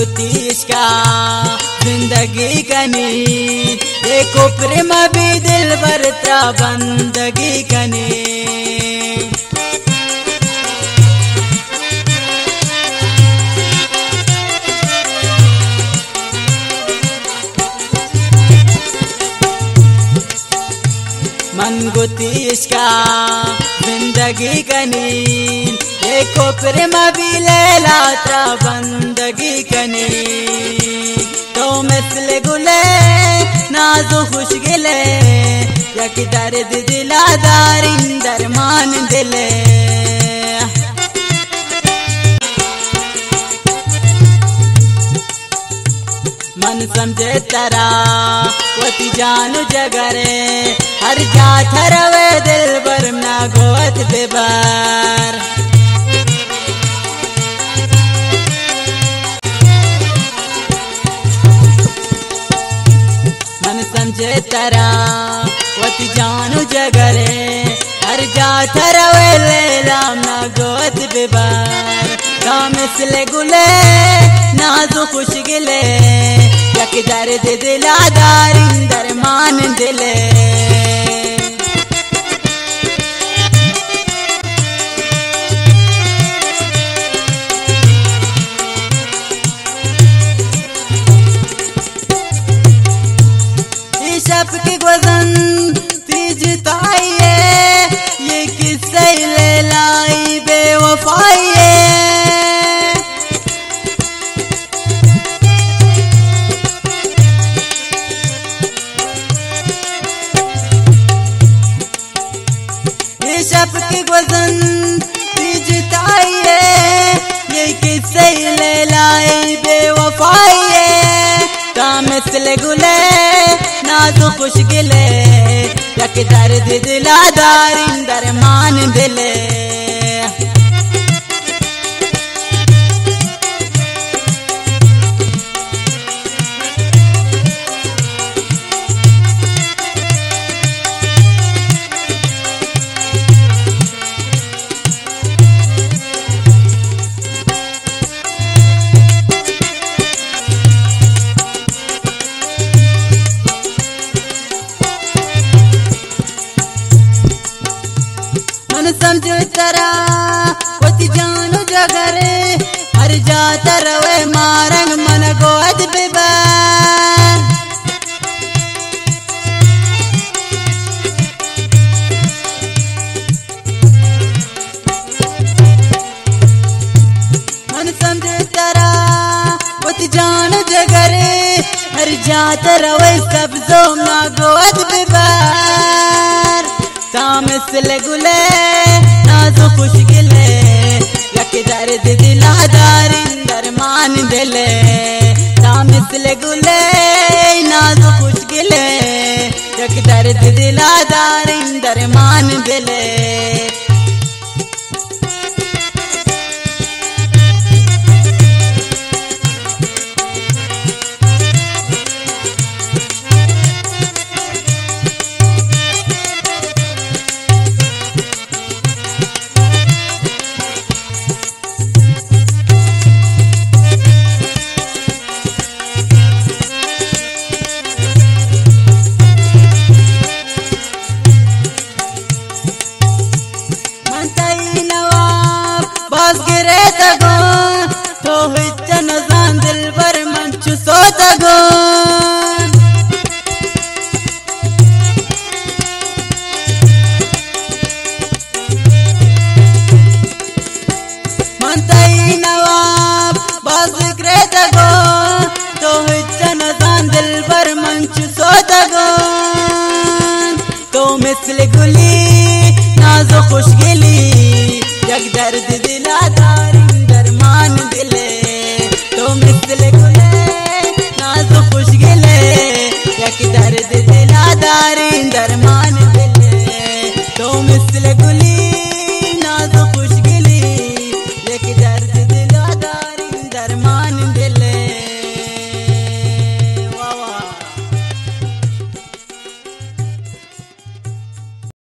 गुतीश का जिंदगी कनी देखो प्रेम भी दिल भरता बंदगी कनी मन गुतीश का जिंदगी कनी देखो प्रेम भी लेला ता बंदगी कनी तो मिसल गुले नाजो खुश गिले यक दर्द दिला दारिन दरमान दिले मन समझे तरा वती जानू जगरे हर जा थरवे दिल बर ना गोत बेबार समझे तरा वती जानू जगरे हर जा थरवे लेला ना गोत बेबार का मिसल गुले नाजो खुश गिले यक दर्द दिला दारिन दरमान दिले शब की वजन तीज ताइए ये किस्से ले लाई बेवफाई शब की वजन तीज ताइए ये किस्से ले लाई बेवफाई का मिसल गुले नाजो खुश गिले यक दर्द दिला दारिन दरमान दिले समझो तरा वती जानू जगरे हर जा तरवे मारंग मन गोद बेबार मन समझो तरा वती जानू जगरे हर जा तरवे सब्जो ना गोद बेबार मिसल गुले नाजो खुश गिले यक दर्द दिला दारिन दरमान दिले मिसल गुले नाजो खुश गिले यक दर्द दिला दारिन दरमान दिले मिसल गुली नाजो खुश गिली यक दर्द दिलादारी दरमान दिले तो मिसल गुले नाज़ खुश गिले यक दर्द दिलादारी दरमान दिले तो मिसल गुली